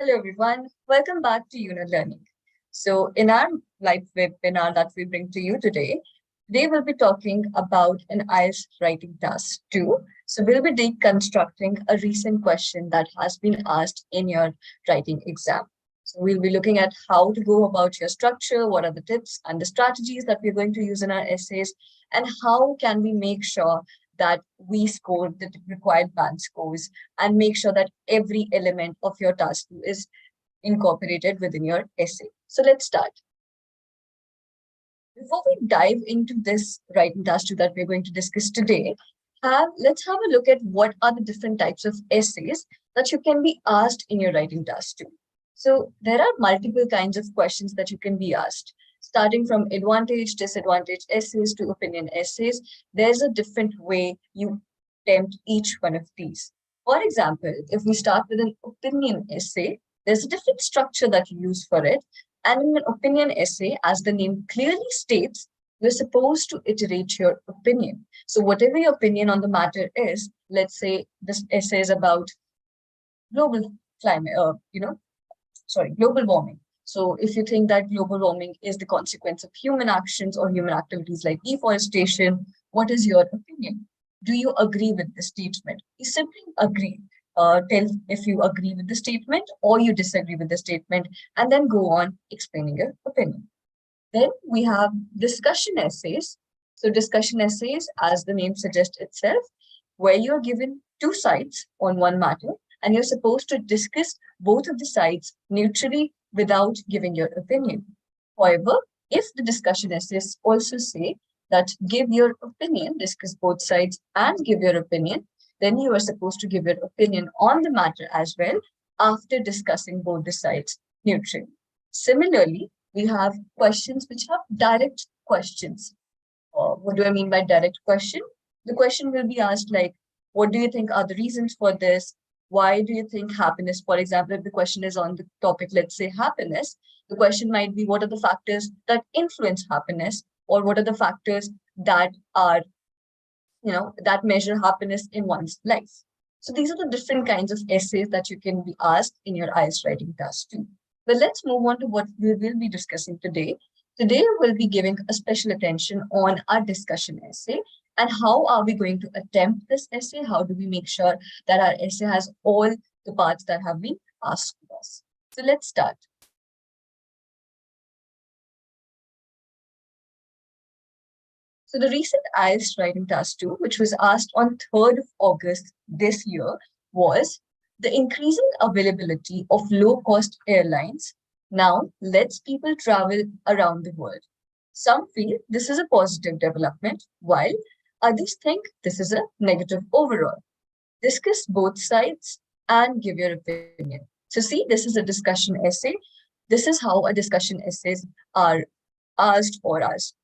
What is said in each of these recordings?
Hello everyone, welcome back to Yuno Learning. So in our live webinar that we bring to you today, we'll be talking about an IELTS Writing Task 2. So we'll be deconstructing a recent question that has been asked in your writing exam. So we'll be looking at how to go about your structure, what are the tips and the strategies that we're going to use in our essays, and how can we make sure that we score the required band scores and make sure that every element of your task is incorporated within your essay. So let's start. Before we dive into this writing task that we're going to discuss today, let's have a look at what are the different types of essays that you can be asked in your writing task too. So there are multiple kinds of questions that you can be asked. Starting from advantage, disadvantage essays to opinion essays, there's a different way you attempt each one of these. For example, if we start with an opinion essay, there's a different structure that you use for it. And in an opinion essay, as the name clearly states, you're supposed to iterate your opinion. So whatever your opinion on the matter is, let's say this essay is about global climate, global warming. So if you think that global warming is the consequence of human actions or human activities like deforestation, what is your opinion? Do you agree with the statement? You simply agree. Tell if you agree with the statement or you disagree with the statement, and then go on explaining your opinion. Then we have discussion essays. So discussion essays, as the name suggests itself, where you're given two sides on one matter, and you're supposed to discuss both of the sides neutrally without giving your opinion. However, if the discussion essays also say that give your opinion, discuss both sides and give your opinion, then you are supposed to give your opinion on the matter as well after discussing both the sides neutrally. Similarly, we have questions which have direct questions. What do I mean by direct question? The question will be asked like, what do you think are the reasons for this? Why do you think happiness, for example, if the question is on the topic, let's say happiness, the question might be, what are the factors that influence happiness, or what are the factors that are, that measure happiness in one's life? So these are the different kinds of essays that you can be asked in your IELTS writing task too. But let's move on to what we will be discussing today. Today, we'll be giving a special attention on our discussion essay. And how are we going to attempt this essay? How do we make sure that our essay has all the parts that have been asked of us? So let's start. So the recent IELTS writing task 2, which was asked on 3rd of August this year, was the increasing availability of low-cost airlines now lets people travel around the world. Some feel this is a positive development, while others think this is a negative overall. Discuss both sides and give your opinion. So see, this is a discussion essay. This is how a discussion essays are asked or asked,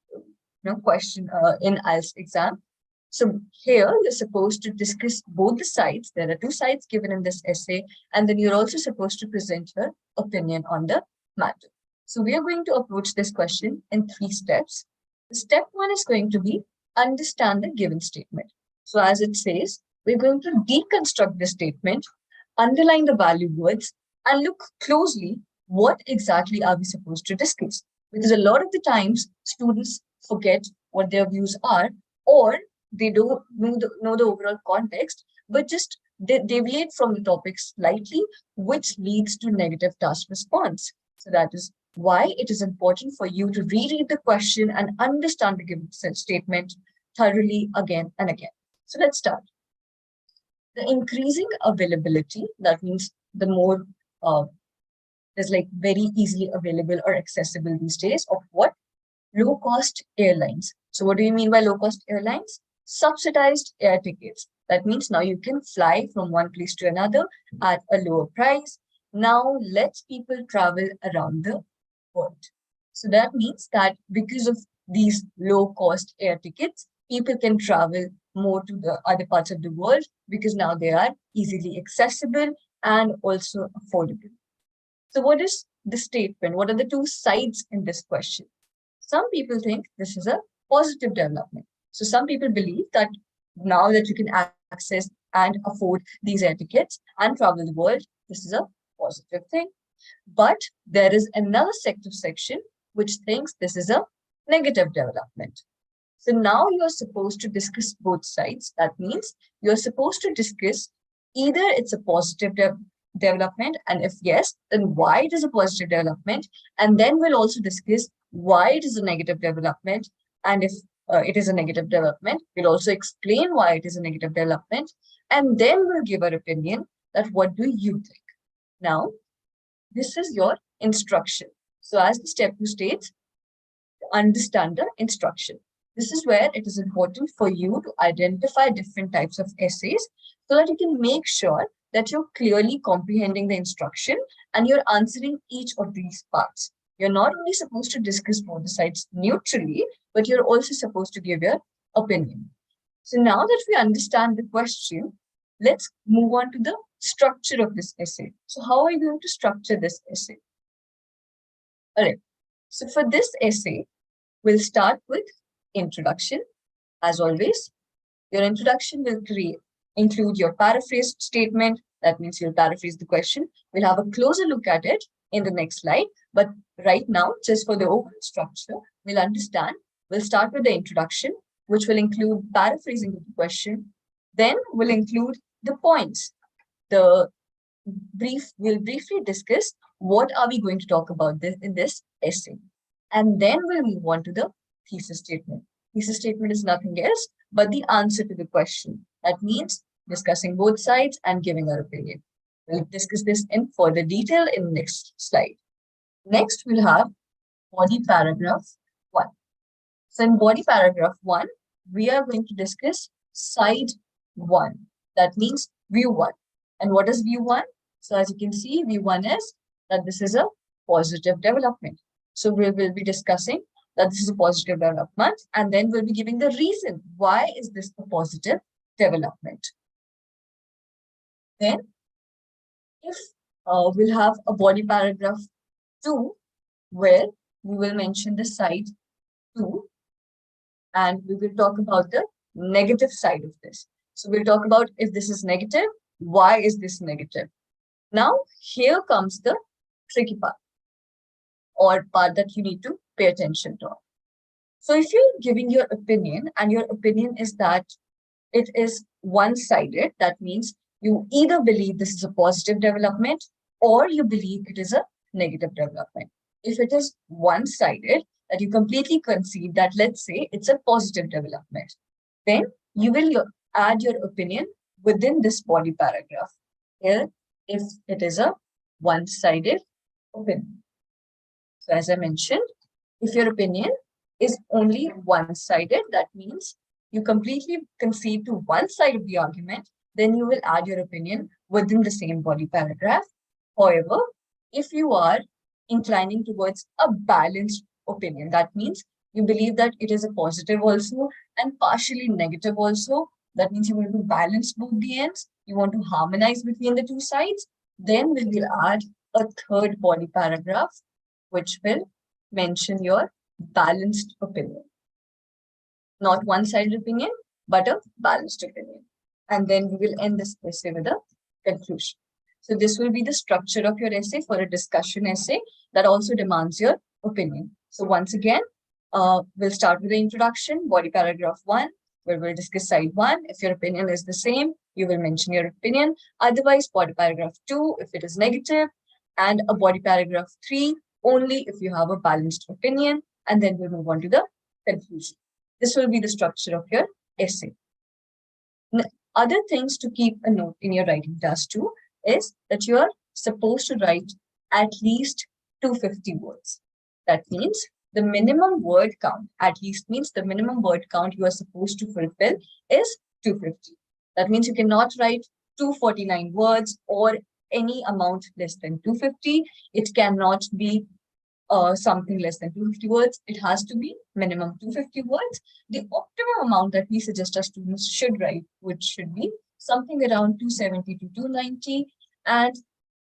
question in IELTS exam. So here you're supposed to discuss both the sides. There are two sides given in this essay, and then you're also supposed to present your opinion on the matter. So we are going to approach this question in 3 steps. Step 1 is going to be understand the given statement. So as it says, we're going to deconstruct the statement, underline the value words, and look closely what exactly are we supposed to discuss. Because a lot of the times, students forget what their views are, or they don't know the overall context, but just deviate from the topic slightly, which leads to negative task response. So that is why it is important for you to reread the question and understand the given statement thoroughly again and again. So let's start. The increasing availability, that means the more is like very easily available or accessible these days of what? Low-cost airlines. So what do you mean by low-cost airlines? Subsidized air tickets. That means now you can fly from one place to another at a lower price. Now let's people travel around the world. So that means that because of these low-cost air tickets, people can travel more to the other parts of the world because now they are easily accessible and also affordable. So what is the statement? What are the two sides in this question? Some people think this is a positive development. So some people believe that now that you can access and afford these air tickets and travel the world, this is a positive thing. But there is another sective section which thinks this is a negative development. So now you're supposed to discuss both sides. That means you're supposed to discuss either it's a positive development, and if yes, then why it is a positive development. And then we'll also discuss why it is a negative development. And if it is a negative development, we'll also explain why it is a negative development. And then we'll give our opinion that what do you think. Now, this is your instruction. So as the step 2 states, understand the instruction. This is where it is important for you to identify different types of essays so that you can make sure that you're clearly comprehending the instruction and you're answering each of these parts. You're not only supposed to discuss both the sides neutrally, but you're also supposed to give your opinion. So now that we understand the question, let's move on to the structure of this essay. So how are you going to structure this essay? All right. So for this essay, we'll start with introduction. As always, your introduction will include your paraphrased statement. That means you'll paraphrase the question. We'll have a closer look at it in the next slide. But right now, just for the overall structure, we'll understand. We'll start with the introduction, which will include paraphrasing the question. Then we'll include the points. We'll briefly discuss what are we going to talk about in this essay. And then we'll move on to the thesis statement. Thesis statement is nothing else but the answer to the question. That means discussing both sides and giving our opinion. We'll discuss this in further detail in the next slide. Next, we'll have body paragraph 1. So in body paragraph 1, we are going to discuss side 1. That means view 1. And what is view 1? So as you can see, view 1 is that this is a positive development. So we will be discussing that this is a positive development, and then we'll be giving the reason why is this a positive development. Then, if we'll have a body paragraph 2, where we will mention the side 2, and we will talk about the negative side of this. So we'll talk about if this is negative, why is this negative? Now, here comes the tricky part, or part that you need to pay attention to. So if you're giving your opinion and your opinion is that it is one-sided, that means you either believe this is a positive development or you believe it is a negative development. If it is one-sided, that you completely concede that, let's say, it's a positive development, then you will add your opinion within this body paragraph. Here, if it is a one-sided opinion. So as I mentioned, if your opinion is only one-sided, that means you completely concede to one side of the argument, then you will add your opinion within the same body paragraph. However, if you are inclining towards a balanced opinion, that means you believe that it is a positive also and partially negative also, that means you want to balance both the ends, you want to harmonize between the two sides, then we will add a third body paragraph, which will mention your balanced opinion. Not one-sided opinion, but a balanced opinion. And then we will end this essay with a conclusion. So this will be the structure of your essay for a discussion essay that also demands your opinion. So once again, we'll start with the introduction, body paragraph 1, where we'll discuss side 1. If your opinion is the same, you will mention your opinion. Otherwise, body paragraph 2, if it is negative, and a body paragraph 3, only if you have a balanced opinion, and then we'll move on to the conclusion. This will be the structure of your essay. Other things to keep a note in your writing task 2 is that you are supposed to write at least 250 words. That means the minimum word count, at least means the minimum word count you are supposed to fulfill is 250. That means you cannot write 249 words or any amount less than 250. It cannot be something less than 250 words. It has to be minimum 250 words. The optimum amount that we suggest our students should write, which should be something around 270 to 290, and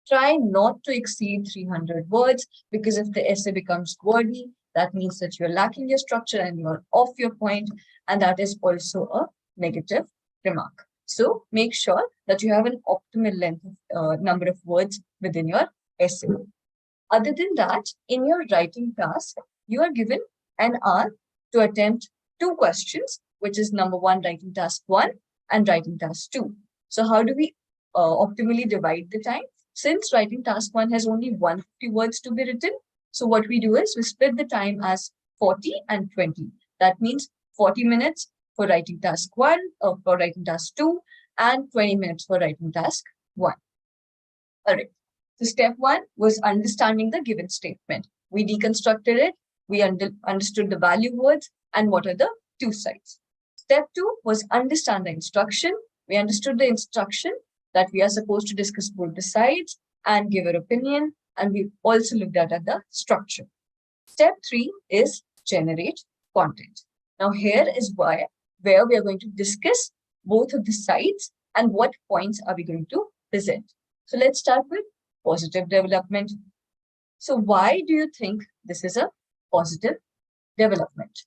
try not to exceed 300 words, because if the essay becomes wordy, that means that you're lacking your structure and you're off your point, and that is also a negative remark. So make sure that you have an optimal length of number of words within your essay. Other than that, in your writing task, you are given an hour to attempt two questions, which is number one, writing task one, and writing task two. So how do we optimally divide the time? Since writing task one has only 150 words to be written, so what we do is we split the time as 40 and 20. That means 40 minutes for writing task one, or for writing task two, and 20 minutes for writing task one. All right. So step one was understanding the given statement. We deconstructed it. We understood the value words and what are the two sides. Step two was understand the instruction. We understood the instruction that we are supposed to discuss both the sides and give our opinion. And we also looked at the structure. Step three is generate content. Now here is where we are going to discuss both of the sides and what points are we going to present. So let's start with positive development. So why do you think this is a positive development?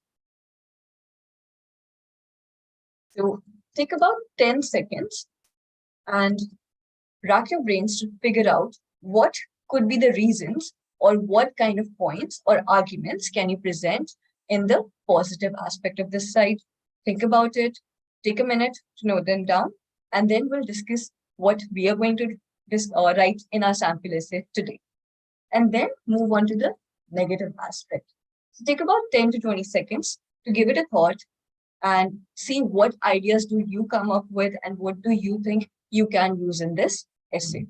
So take about 10 seconds and rack your brains to figure out what could be the reasons or what kind of points or arguments can you present in the positive aspect of this side. Think about it, take a minute to note them down, and then we'll discuss what we are going to write in our sample essay today. And then move on to the negative aspect. So take about 10 to 20 seconds to give it a thought and see what ideas do you come up with and what do you think you can use in this essay.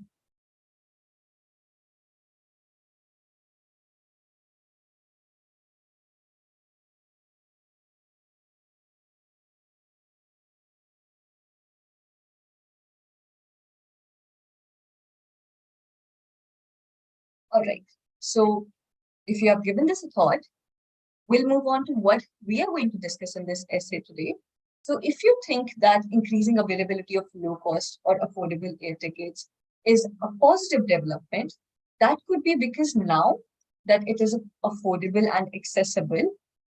All right. So if you have given this a thought, we'll move on to what we are going to discuss in this essay today. So if you think that increasing availability of low cost or affordable air tickets is a positive development, that could be because now that it is affordable and accessible,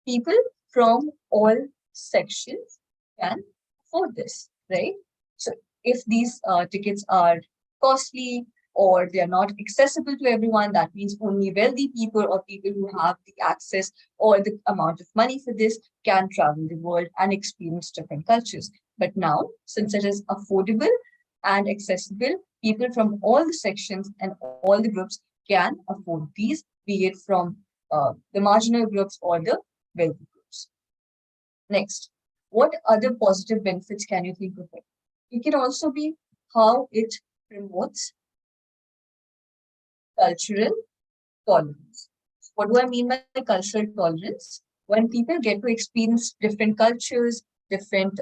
people from all sections can afford this, right? So if these tickets are costly or they are not accessible to everyone, that means only wealthy people or people who have the access or the amount of money for this can travel the world and experience different cultures. But now, since it is affordable and accessible, people from all the sections and all the groups can afford these, be it from the marginal groups or the wealthy groups. Next, what other positive benefits can you think of it? It can also be how it promotes cultural tolerance. What do I mean by cultural tolerance? When people get to experience different cultures, different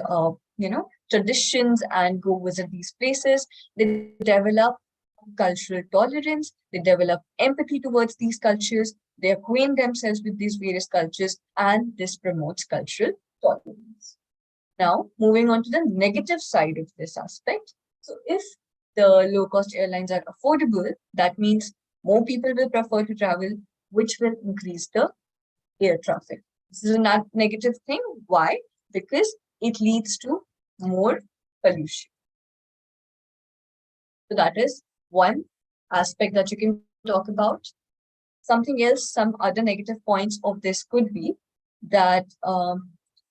traditions, and go visit these places, they develop cultural tolerance, they develop empathy towards these cultures, they acquaint themselves with these various cultures, and this promotes cultural tolerance. Now, moving on to the negative side of this aspect. So if the low-cost airlines are affordable, that means more people will prefer to travel, which will increase the air traffic. This is a negative thing. Why? Because it leads to more pollution. So that is one aspect that you can talk about. Something else, some other negative points of this could be that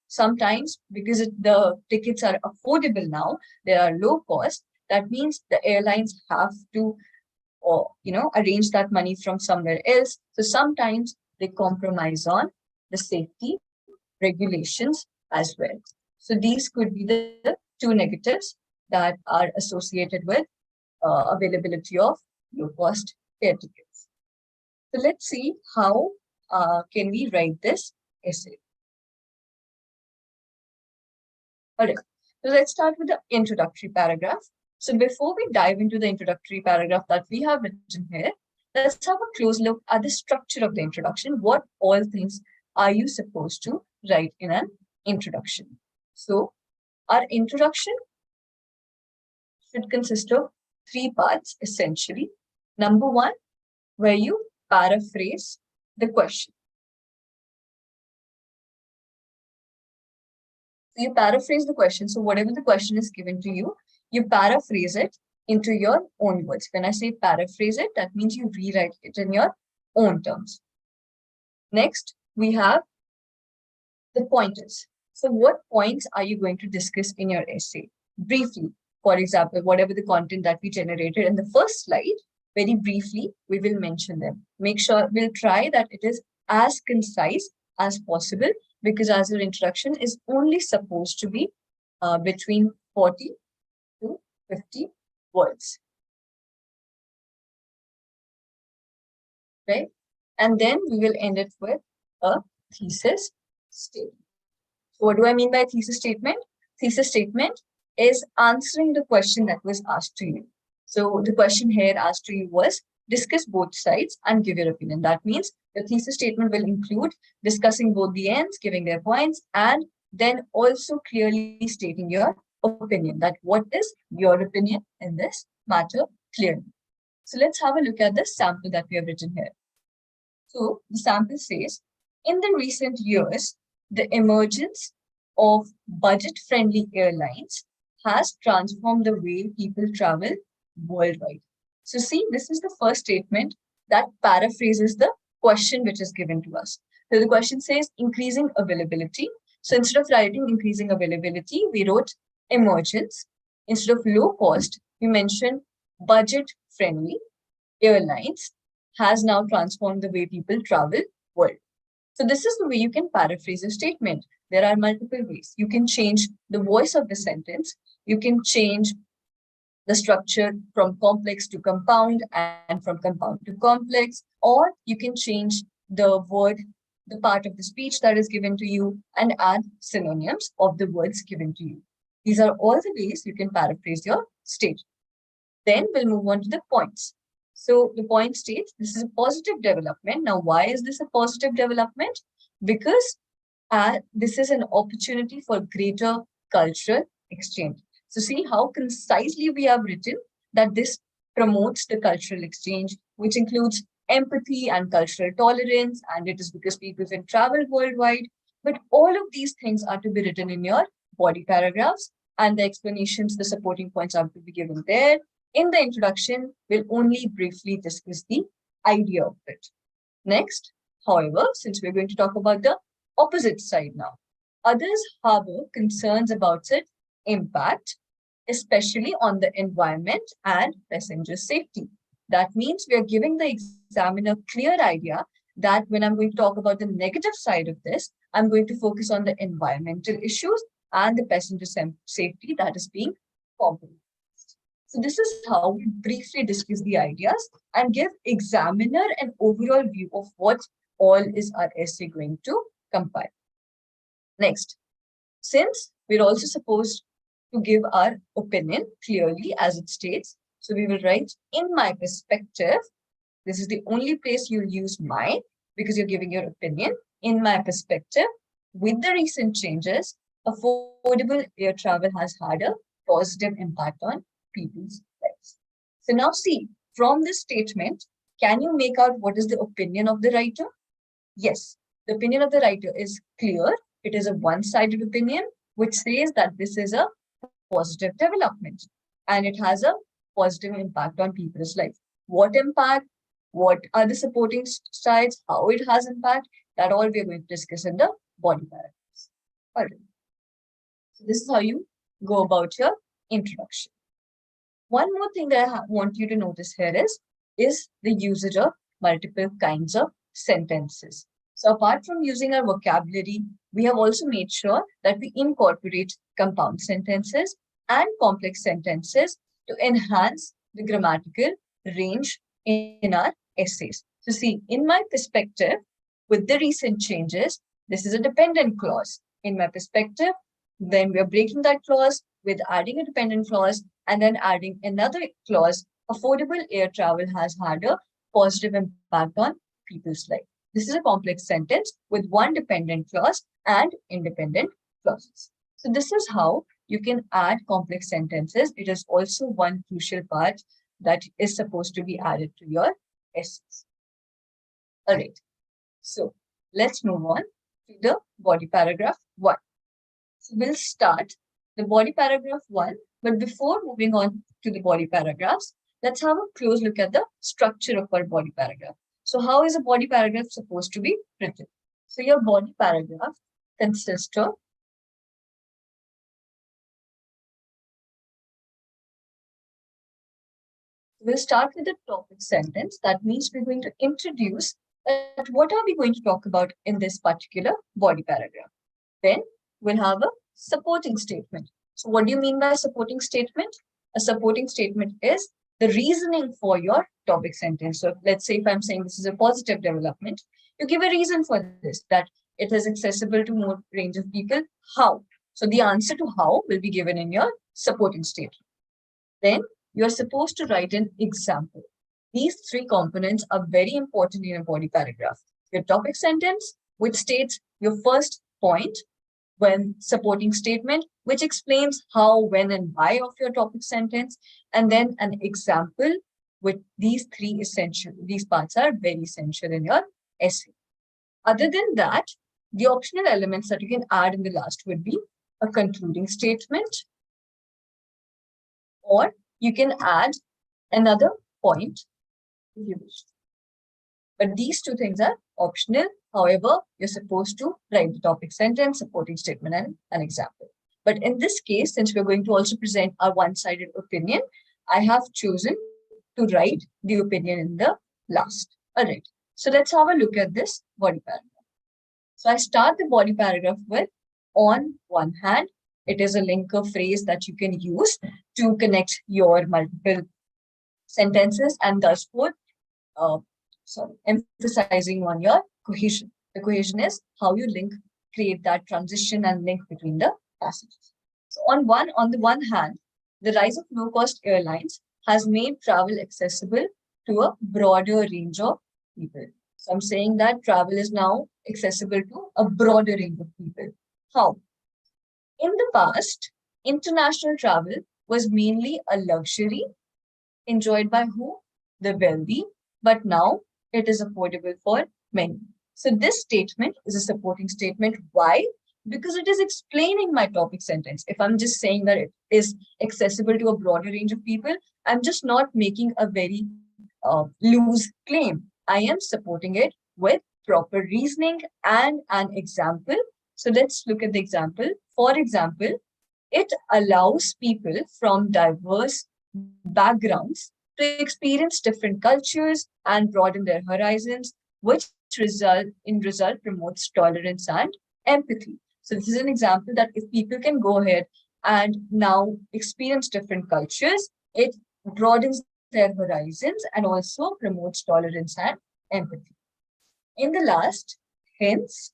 sometimes because the tickets are affordable now, they are low cost. That means the airlines have to arrange that money from somewhere else. So sometimes they compromise on the safety regulations as well. So these could be the two negatives that are associated with availability of low-cost air tickets. So let's see how can we write this essay. All right, so let's start with the introductory paragraph. So before we dive into the introductory paragraph that we have written here, let's have a close look at the structure of the introduction. What all things are you supposed to write in an introduction? So our introduction should consist of three parts, essentially. Number one, where you paraphrase the question. So you paraphrase the question. So whatever the question is given to you paraphrase it into your own words. When I say paraphrase it, that means you rewrite it in your own terms. Next, we have the pointers. So what points are you going to discuss in your essay? Briefly, for example, whatever the content that we generated in the first slide, very briefly, we will mention them. Make sure we'll try that it is as concise as possible, because as your introduction is only supposed to be between 40 to 50 words. Right? And then we will end it with a thesis statement. So what do I mean by thesis statement? Thesis statement is answering the question that was asked to you. So the question here asked to you was, discuss both sides and give your opinion. That means the thesis statement will include discussing both the ends, giving their points, and then also clearly stating your opinion, that what is your opinion in this matter clearly. So let's have a look at the sample that we have written here. So the sample says, in the recent years, the emergence of budget-friendly airlines has transformed the way people travel worldwide. So see, this is the first statement that paraphrases the question which is given to us. So the question says increasing availability. So instead of writing increasing availability, we wrote emergence. Instead of low cost, we mentioned budget-friendly airlines has now transformed the way people travel world. So this is the way you can paraphrase a statement. There are multiple ways. You can change the voice of the sentence. You can change the structure from complex to compound and from compound to complex, or you can change the word, the part of the speech that is given to you, and add synonyms of the words given to you. These are all the ways you can paraphrase your statement. Then we'll move on to the points. So the point states this is a positive development. Now, why is this a positive development? Because this is an opportunity for greater cultural exchange. So see how concisely we have written that this promotes the cultural exchange, which includes empathy and cultural tolerance, and it is because people can travel worldwide. But all of these things are to be written in your body paragraphs, and the explanations, the supporting points are to be given there. In the introduction, we'll only briefly discuss the idea of it. Next, however, since we're going to talk about the opposite side now, others harbor concerns about its impact, especially on the environment and passenger safety. That means we are giving the examiner clear idea that when I'm going to talk about the negative side of this, I'm going to focus on the environmental issues and the passenger safety that is being compromised. So this is how we briefly discuss the ideas and give examiner an overall view of what all is our essay going to compile. Next, since we're also supposed to give our opinion clearly as it states, so we will write, in my perspective, this is the only place you'll use my, because you're giving your opinion. In my perspective, with the recent changes, affordable air travel has had a positive impact on people's lives. So now see, from this statement, can you make out what is the opinion of the writer? Yes, the opinion of the writer is clear. It is a one-sided opinion, which says that this is a positive development and it has a positive impact on people's life. What impact? What are the supporting sides? How it has impact? That all we are going to discuss in the body paragraphs. All right. So this is how you go about your introduction. One more thing that I want you to notice here is the usage of multiple kinds of sentences. So apart from using our vocabulary, we have also made sure that we incorporate compound sentences and complex sentences to enhance the grammatical range in our essays. So see, in my perspective, with the recent changes, this is a dependent clause. In my perspective, then we are breaking that clause with adding a dependent clause and then adding another clause. Affordable air travel has had a positive impact on people's life. This is a complex sentence with one dependent clause and independent clauses. So this is how you can add complex sentences. It is also one crucial part that is supposed to be added to your essays. All right. So let's move on to the body paragraph 1. So we'll start the body paragraph 1. But before moving on to the body paragraphs, let's have a close look at the structure of our body paragraph. So how is a body paragraph supposed to be written? So your body paragraph consists of we'll start with the topic sentence. That means we're going to introduce that what are we going to talk about in this particular body paragraph. Then we'll have a supporting statement. So what do you mean by supporting statement? A supporting statement is the reasoning for your topic sentence. So let's say if I'm saying this is a positive development, you give a reason for this, that it is accessible to more range of people. How? So the answer to how will be given in your supporting statement. Then you're supposed to write an example. These three components are very important in a body paragraph. Your topic sentence, which states your first point, when supporting statement, which explains how, when, and why of your topic sentence, and then an example with these three essential. These parts are very essential in your essay. Other than that, the optional elements that you can add in the last would be a concluding statement, or you can add another point if you wish. But these two things are optional. However, you're supposed to write the topic sentence, supporting statement, and an example. But in this case, since we're going to also present our one-sided opinion, I have chosen to write the opinion in the last. All right. So let's have a look at this body paragraph. So I start the body paragraph with, on one hand, it is a linker phrase that you can use to connect your multiple sentences and thus put emphasizing on your cohesion. The cohesion is how you create that transition and link between the passages. So on the one hand, the rise of low-cost airlines has made travel accessible to a broader range of people. So I'm saying that travel is now accessible to a broader range of people. How? In the past, international travel was mainly a luxury enjoyed by who? The wealthy, but now it is affordable for many. So this statement is a supporting statement. Why? Because it is explaining my topic sentence. If I'm just saying that it is accessible to a broader range of people, I'm just not making a very loose claim. I am supporting it with proper reasoning and an example. So let's look at the example. For example, it allows people from diverse backgrounds to experience different cultures and broaden their horizons, which result promotes tolerance and empathy. So this is an example that if people can go ahead and now experience different cultures, it broadens their horizons and also promotes tolerance and empathy. In the last, hence,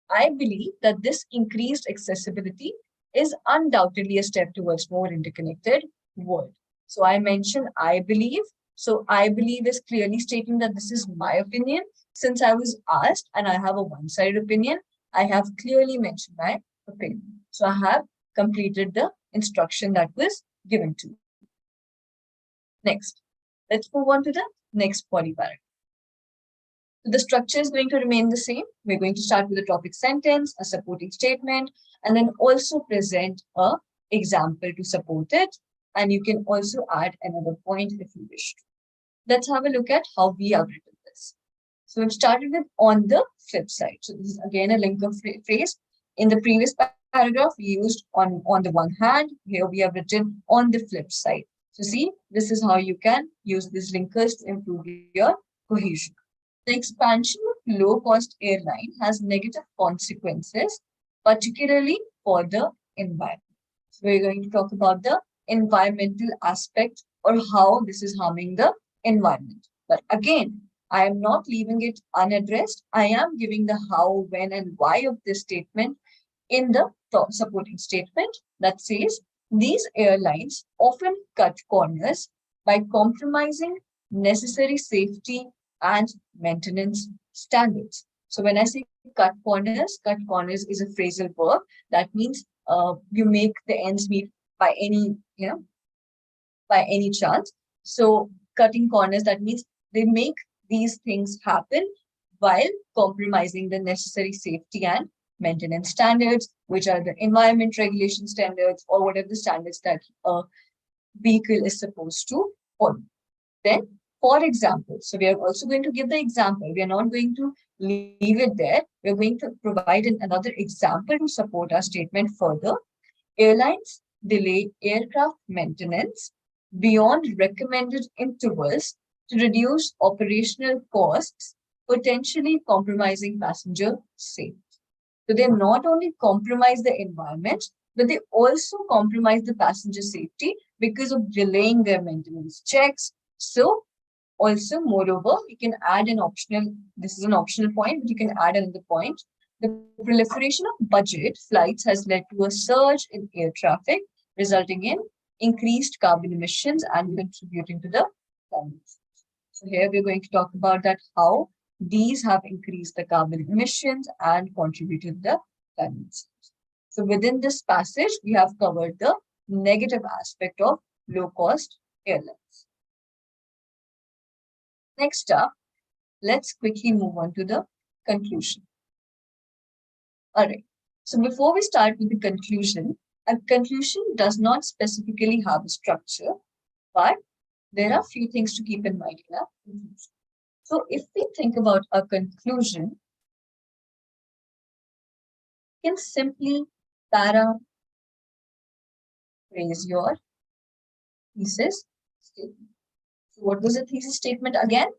I believe that this increased accessibility is undoubtedly a step towards more interconnected world. So I mentioned I believe. So I believe is clearly stating that this is my opinion. Since I was asked and I have a one-sided opinion, I have clearly mentioned my opinion. So I have completed the instruction that was given to me. Next, let's move on to the next body paragraph. So the structure is going to remain the same. We're going to start with a topic sentence, a supporting statement, and then also present a example to support it. And you can also add another point if you wish to. Let's have a look at how we have written this. So we've started with on the flip side. So this is again a linker phrase. In the previous paragraph, we used on the one hand. Here we have written on the flip side. So see, this is how you can use these linkers to improve your cohesion. The expansion of low-cost airline has negative consequences, particularly for the environment. So we're going to talk about the environmental aspect or how this is harming the environment. But again, I am not leaving it unaddressed. I am giving the how, when, and why of this statement in the supporting statement that says these airlines often cut corners by compromising necessary safety and maintenance standards. So when I say cut corners is a phrasal verb that means you make the ends meet by any chance. So cutting corners, that means they make these things happen while compromising the necessary safety and maintenance standards, which are the environment regulation standards, or whatever the standards that a vehicle is supposed to follow. Then, for example, so we are also going to give the example. We are not going to leave it there. We're going to provide another example to support our statement further. Airlines delay aircraft maintenance beyond recommended intervals to reduce operational costs, potentially compromising passenger safety. So they not only compromise the environment, but they also compromise the passenger safety because of delaying their maintenance checks. So also, moreover, you can add an optional, this is an optional point, but you can add another point. The proliferation of budget flights has led to a surge in air traffic, resulting in increased carbon emissions and contributing to the climate change. So here we're going to talk about that how these have increased the carbon emissions and contributed to the climate change. So within this passage, we have covered the negative aspect of low-cost airlines. Next up, let's quickly move on to the conclusion. All right. So before we start with the conclusion, a conclusion does not specifically have a structure, but there are a few things to keep in mind in a conclusion. So if we think about a conclusion, you can simply paraphrase your thesis statement. So what was a thesis statement again?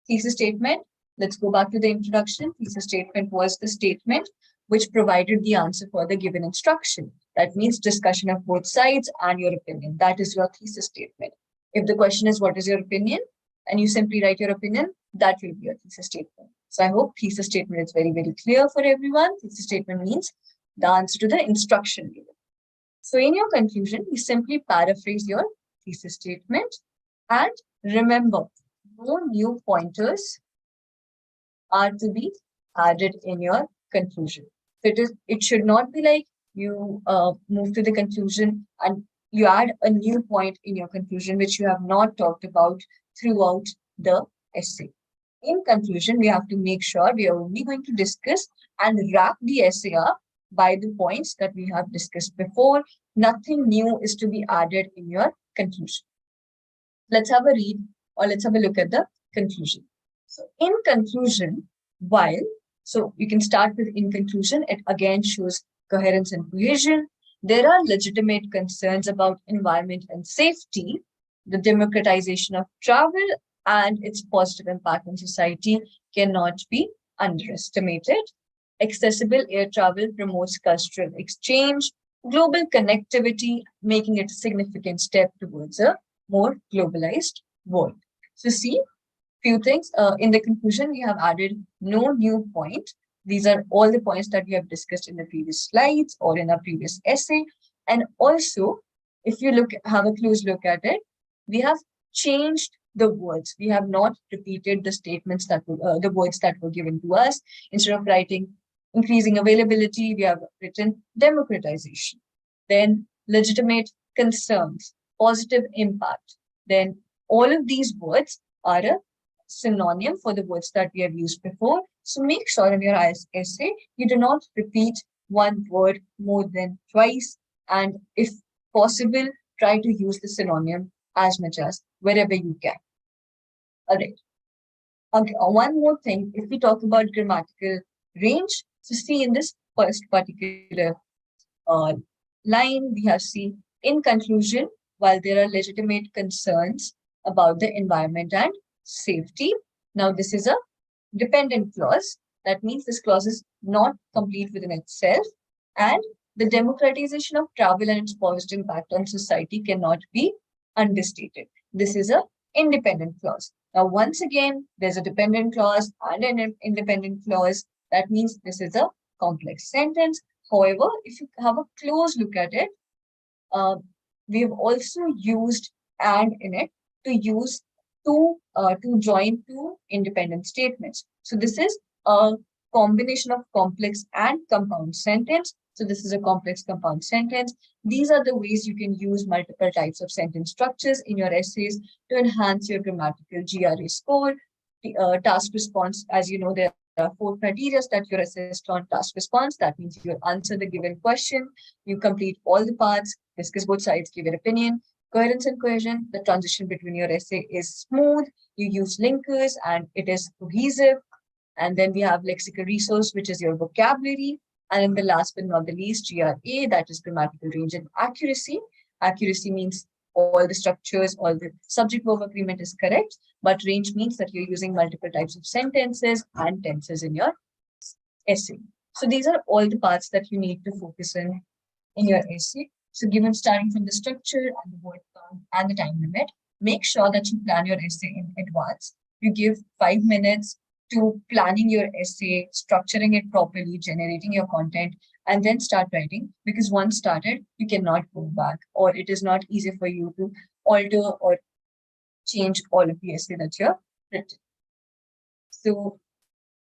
Thesis statement, let's go back to the introduction. Thesis statement was the statement which provided the answer for the given instruction. That means discussion of both sides and your opinion. That is your thesis statement. If the question is, what is your opinion? And you simply write your opinion, that will be your thesis statement. So I hope thesis statement is very, very clear for everyone. Thesis statement means the answer to the instruction given. So in your conclusion, you simply paraphrase your thesis statement and remember, no new pointers are to be added in your conclusion. So it should not be like you move to the conclusion and you add a new point in your conclusion, which you have not talked about throughout the essay. In conclusion, we have to make sure we are only going to discuss and wrap the essay up by the points that we have discussed before. Nothing new is to be added in your conclusion. Let's have a read or let's have a look at the conclusion. So in conclusion, so you can start with in conclusion, it again shows coherence and cohesion. There are legitimate concerns about environment and safety, the democratization of travel and its positive impact on society cannot be underestimated. Accessible air travel promotes cultural exchange, global connectivity, making it a significant step towards a more globalized world. So see, few things. In the conclusion, we have added no new point. These are all the points that we have discussed in the previous slides or in our previous essay. And also, if you have a close look at it, we have changed the words. We have not repeated the statements that were, the words that were given to us. Instead of writing increasing availability, we have written democratization. Then legitimate concerns, positive impact. Then all of these words are a synonym for the words that we have used before. So make sure in your essay, you do not repeat one word more than twice. And if possible, try to use the synonym as much as wherever you can. All right. Okay, one more thing, if we talk about grammatical range, so see in this first particular line, we have seen in conclusion, while there are legitimate concerns about the environment and safety. Now, this is a dependent clause. That means this clause is not complete within itself. And the democratization of travel and its positive impact on society cannot be understated. This is an independent clause. Now, once again, there's a dependent clause and an independent clause. That means this is a complex sentence. However, if you have a close look at it, we have also used and in it to join two independent statements. So this is a combination of complex and compound sentence. So this is a complex compound sentence. These are the ways you can use multiple types of sentence structures in your essays to enhance your grammatical GRE score. Task response, as you know, there are 4 criteria that you're assessed on: task response. That means you answer the given question, you complete all the parts, discuss both sides, give your opinion. Coherence and cohesion, the transition between your essay is smooth, you use linkers and it is cohesive. And then we have lexical resource, which is your vocabulary. And then the last but not the least, GRA, that is grammatical range and accuracy. Accuracy means all the structures, all the subject-verb agreement is correct, but range means that you're using multiple types of sentences and tenses in your essay. So these are all the parts that you need to focus in your essay. So given starting from the structure and the word count and the time limit, make sure that you plan your essay in advance. You give 5 minutes to planning your essay, structuring it properly, generating your content, and then start writing. Because once started, you cannot go back, or it is not easy for you to alter or change all of the essay that you have written. So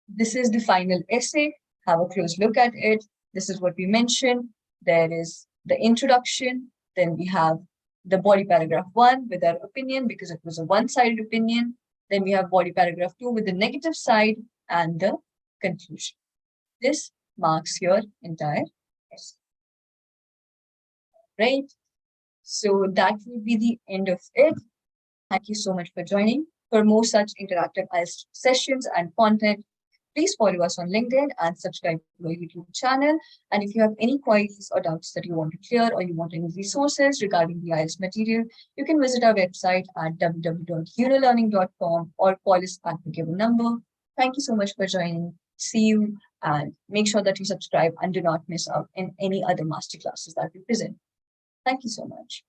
this is the final essay. Have a close look at it. This is what we mentioned. There is the introduction. Then we have the body paragraph 1 with our opinion, because it was a one-sided opinion. Then we have body paragraph 2 with the negative side and the conclusion. This marks your entire essay. Right? So that will be the end of it. Thank you so much for joining. For more such interactive IELTS sessions and content, please follow us on LinkedIn and subscribe to our YouTube channel. And if you have any queries or doubts that you want to clear, or you want any resources regarding the IELTS material, you can visit our website at www.yunolearning.com or call us at the given number. Thank you so much for joining. See you, and make sure that you subscribe and do not miss out in any other masterclasses that we present. Thank you so much.